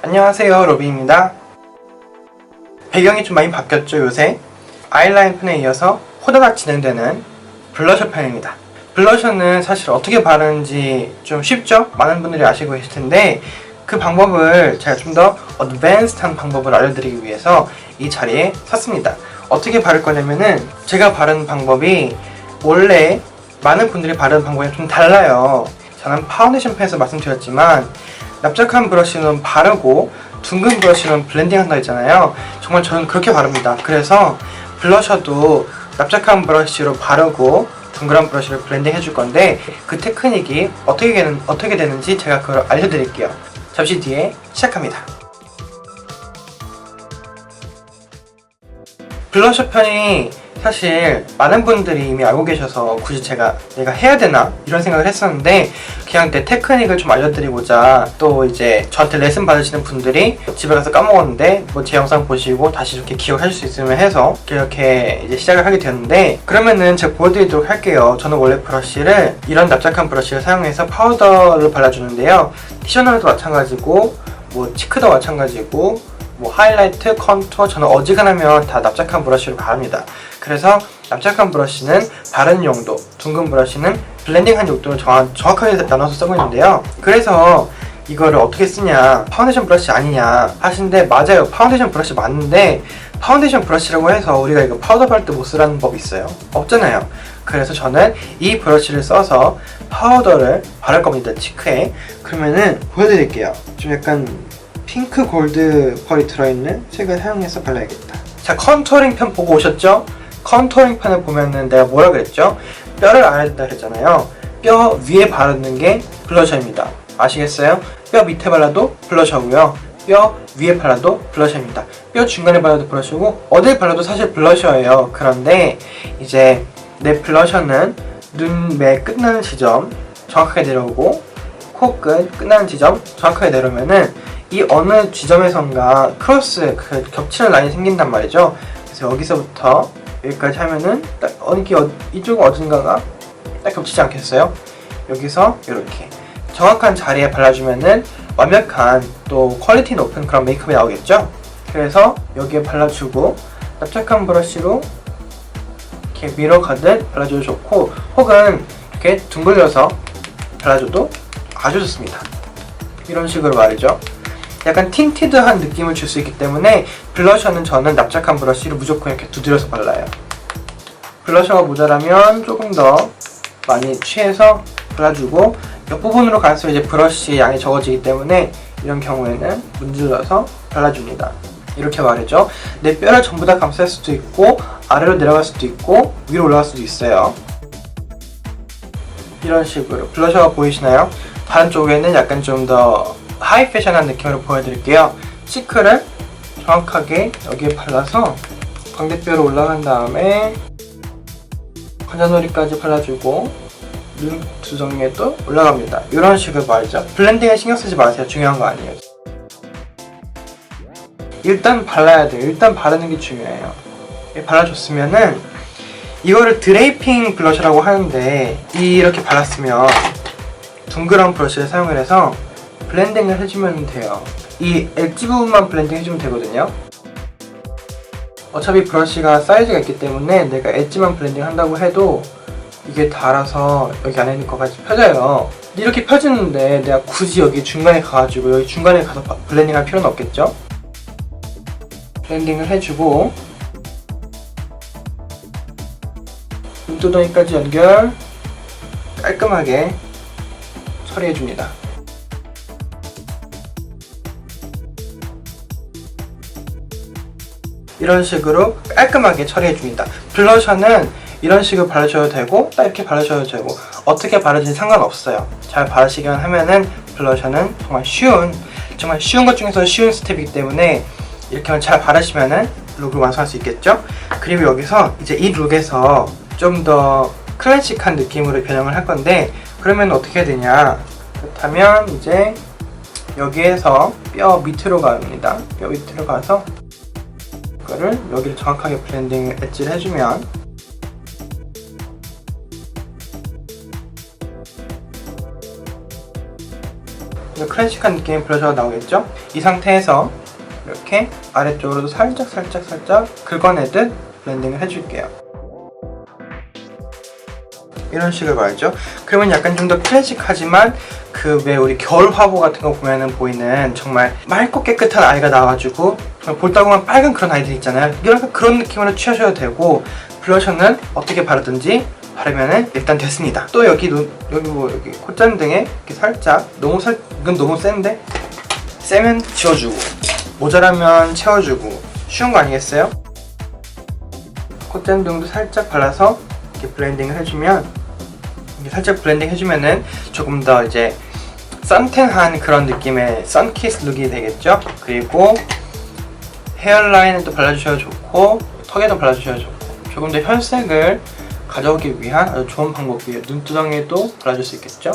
안녕하세요, 로비입니다. 배경이 좀 많이 바뀌었죠, 요새? 아이라인 편에 이어서 호다닥 진행되는 블러셔 편입니다. 블러셔는 사실 어떻게 바르는지 좀 쉽죠? 많은 분들이 아시고 계실 텐데 그 방법을 제가 좀 더 어드밴스드한 방법을 알려드리기 위해서 이 자리에 섰습니다. 어떻게 바를 거냐면은 제가 바르는 방법이 원래 많은 분들이 바르는 방법이 좀 달라요. 저는 파운데이션 편에서 말씀드렸지만 납작한 브러쉬는 바르고 둥근 브러쉬는 블렌딩 한다 했잖아요. 정말 저는 그렇게 바릅니다. 그래서 블러셔도 납작한 브러쉬로 바르고 둥그란 브러쉬를 블렌딩 해줄 건데 그 테크닉이 어떻게 되는지 제가 그걸 알려드릴게요. 잠시 뒤에 시작합니다. 블러셔 편이 사실 많은 분들이 이미 알고 계셔서 굳이 내가 해야 되나? 이런 생각을 했었는데 그냥 내 테크닉을 좀 알려드리고자 또 이제 저한테 레슨 받으시는 분들이 집에 가서 까먹었는데 뭐 제 영상 보시고 다시 이렇게 기억하실 수 있으면 해서 이렇게 이제 시작을 하게 되었는데 그러면은 제가 보여드리도록 할게요. 저는 원래 브러쉬를 이런 납작한 브러쉬를 사용해서 파우더를 발라주는데요. 티셔널도 마찬가지고 뭐 치크도 마찬가지고 뭐 하이라이트, 컨투어 저는 어지간하면 다 납작한 브러쉬로 바릅니다. 그래서 납작한 브러쉬는 바른 용도, 둥근 브러쉬는 블렌딩한 용도를 정확하게 나눠서 쓰고 있는데요. 그래서 이거를 어떻게 쓰냐, 파운데이션 브러쉬 아니냐 하시는데 맞아요. 파운데이션 브러쉬 맞는데 파운데이션 브러쉬라고 해서 우리가 이거 파우더 바를 때 못 쓰라는 법이 있어요? 없잖아요. 그래서 저는 이 브러쉬를 써서 파우더를 바를 겁니다. 치크에. 그러면은 보여드릴게요. 좀 약간 핑크 골드 펄이 들어있는 색을 사용해서 발라야겠다. 자, 컨투어링 편 보고 오셨죠? 컨투어링 편을 보면은 내가 뭐라 그랬죠? 뼈를 알아야 된다 그랬잖아요. 뼈 위에 바르는 게 블러셔입니다. 아시겠어요? 뼈 밑에 발라도 블러셔고요. 뼈 위에 발라도 블러셔입니다. 뼈 중간에 발라도 블러셔고 어딜 발라도 사실 블러셔예요. 그런데 이제 내 블러셔는 눈매 끝나는 지점 정확하게 내려오고 코끝 끝나는 지점 정확하게 내려오면은 이 어느 지점에선가 크로스, 겹치는 라인이 생긴단 말이죠. 그래서 여기서부터 여기까지 하면은 딱 이쪽 어딘가가 딱 겹치지 않겠어요? 여기서 이렇게 정확한 자리에 발라주면은 완벽한 또 퀄리티 높은 그런 메이크업이 나오겠죠? 그래서 여기에 발라주고 납작한 브러쉬로 이렇게 밀어가듯 발라줘도 좋고 혹은 이렇게 둥글려서 발라줘도 아주 좋습니다. 이런 식으로 말이죠. 약간 틴티드한 느낌을 줄 수 있기 때문에 블러셔는 저는 납작한 브러쉬로 무조건 이렇게 두드려서 발라요. 블러셔가 모자라면 조금 더 많이 취해서 발라주고 옆부분으로 갈수록 이제 브러쉬의 양이 적어지기 때문에 이런 경우에는 문질러서 발라줍니다. 이렇게 말이죠. 내 뼈를 전부 다 감쌀 수도 있고 아래로 내려갈 수도 있고 위로 올라갈 수도 있어요. 이런 식으로 블러셔가 보이시나요? 다른 쪽에는 약간 좀 더 하이 패션한 느낌으로 보여드릴게요. 치크를 정확하게 여기에 발라서 광대뼈로 올라간 다음에 관자놀이까지 발라주고 눈 두덩이에도 올라갑니다. 이런 식으로 말이죠. 블렌딩에 신경 쓰지 마세요. 중요한 거 아니에요. 일단 발라야 돼요. 일단 바르는 게 중요해요. 발라줬으면은 이거를 드레이핑 블러셔라고 하는데 이렇게 발랐으면 둥그런 브러쉬를 사용을 해서 블렌딩을 해주면 돼요. 이 엣지 부분만 블렌딩 해주면 되거든요. 어차피 브러쉬가 사이즈가 있기 때문에 내가 엣지만 블렌딩 한다고 해도 이게 닳아서 여기 안에 있는 것까지 펴져요. 이렇게 펴지는데 내가 굳이 여기 중간에 가가지고 여기 중간에 가서 블렌딩 할 필요는 없겠죠? 블렌딩을 해주고 눈두덩이까지 연결 깔끔하게 처리해줍니다. 이런 식으로 깔끔하게 처리해줍니다. 블러셔는 이런 식으로 바르셔도 되고 딱 이렇게 바르셔도 되고 어떻게 바르든지 상관없어요. 잘 바르시기만 하면은 블러셔는 정말 쉬운 것 중에서 쉬운 스텝이기 때문에 이렇게만 잘 바르시면은 룩을 완성할 수 있겠죠? 그리고 여기서 이제 이 룩에서 좀 더 클래식한 느낌으로 변형을 할 건데 그러면 어떻게 해야 되냐? 그렇다면 이제 여기에서 뼈 밑으로 갑니다. 뼈 밑으로 가서 이거를 여기를 정확하게 블렌딩 엣지를 해주면 클래식한 느낌의 블러셔가 나오겠죠? 이 상태에서 이렇게 아래쪽으로도 살짝 긁어내듯 블렌딩을 해줄게요. 이런 식으로 말이죠. 그러면 약간 좀 더 클래식하지만 그 왜 우리 겨울 화보 같은 거 보면은 보이는 정말 맑고 깨끗한 아이가 나와가지고 정말 볼다 보면 빨간 그런 아이들 있잖아요. 이런 그런 느낌으로 취하셔도 되고, 블러셔는 어떻게 바르든지 바르면은 일단 됐습니다. 또 여기 여기 콧잔등에 이렇게 살짝 이건 너무 센데 세면 지워주고 모자라면 채워주고 쉬운 거 아니겠어요? 콧잔등도 살짝 발라서 이렇게 블렌딩을 해주면, 이렇게 살짝 블렌딩 해주면은 조금 더 이제 선텐한 그런 느낌의 선키스 룩이 되겠죠? 그리고 헤어라인에 또 발라주셔도 좋고 턱에도 발라주셔도 좋고, 조금 더 혈색을 가져오기 위한 아주 좋은 방법이에요. 눈두덩이에도 발라줄 수 있겠죠?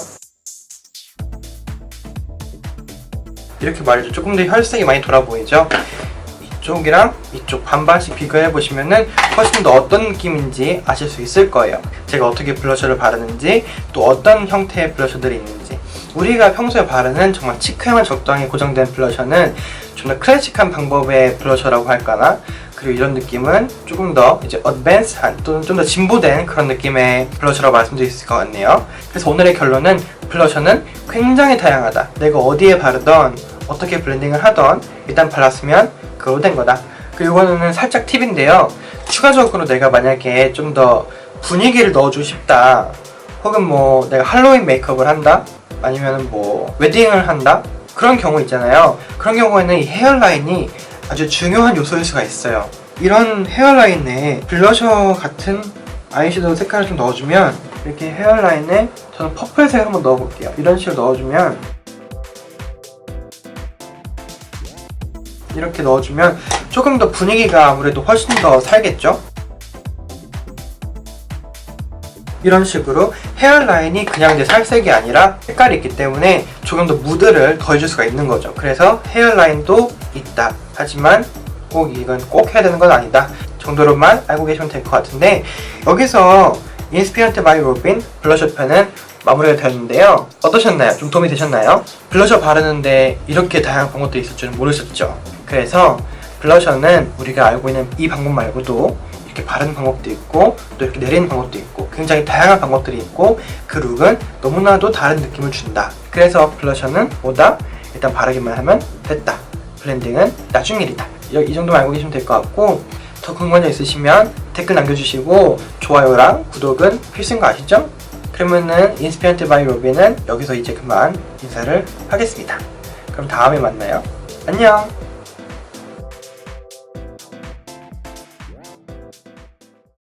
이렇게 말이죠. 조금 더 혈색이 많이 돌아 보이죠? 이쪽이랑 이쪽 반반씩 비교해 보시면은 훨씬 더 어떤 느낌인지 아실 수 있을 거예요. 제가 어떻게 블러셔를 바르는지, 또 어떤 형태의 블러셔들이 있는지. 우리가 평소에 바르는 정말 치크에만 적당히 고정된 블러셔는 좀 더 클래식한 방법의 블러셔라고 할까나, 그리고 이런 느낌은 조금 더 이제 어드밴스한 또는 좀 더 진보된 그런 느낌의 블러셔라고 말씀드릴 수 있을 것 같네요. 그래서 오늘의 결론은 블러셔는 굉장히 다양하다. 내가 어디에 바르던 어떻게 블렌딩을 하던 일단 발랐으면 그걸로 된 거다. 그리고 이거는 살짝 팁인데요. 추가적으로 내가 만약에 좀 더 분위기를 넣어주고 싶다, 혹은 뭐 내가 할로윈 메이크업을 한다, 아니면 뭐 웨딩을 한다, 그런 경우 있잖아요. 그런 경우에는 이 헤어라인이 아주 중요한 요소일 수가 있어요. 이런 헤어라인에 블러셔 같은 아이섀도우 색깔을 좀 넣어주면, 이렇게 헤어라인에 저는 퍼플색 한번 넣어볼게요. 이런 식으로 넣어주면, 이렇게 넣어주면 조금 더 분위기가 아무래도 훨씬 더 살겠죠? 이런 식으로 헤어라인이 그냥 이제 살색이 아니라 색깔이 있기 때문에 조금 더 무드를 더해줄 수가 있는 거죠. 그래서 헤어라인도 있다. 하지만 이건 꼭 해야 되는 건 아니다 정도로만 알고 계시면 될 것 같은데, 여기서 인스피런트 바이 로빈 블러셔 편은 마무리가 되었는데요. 어떠셨나요? 좀 도움이 되셨나요? 블러셔 바르는데 이렇게 다양한 방법들이 있을 줄은 모르셨죠? 그래서 블러셔는 우리가 알고 있는 이 방법 말고도 이렇게 바르는 방법도 있고, 또 이렇게 내리는 방법도 있고, 굉장히 다양한 방법들이 있고, 그 룩은 너무나도 다른 느낌을 준다. 그래서 블러셔는 뭐다? 일단 바르기만 하면 됐다. 블렌딩은 나중 일이다. 이 정도만 알고 계시면 될 것 같고, 더 궁금한 점 있으시면 댓글 남겨주시고, 좋아요랑 구독은 필수인 거 아시죠? 그러면은 인스피런트 바이 로빈은 여기서 이제 그만 인사를 하겠습니다. 그럼 다음에 만나요. 안녕!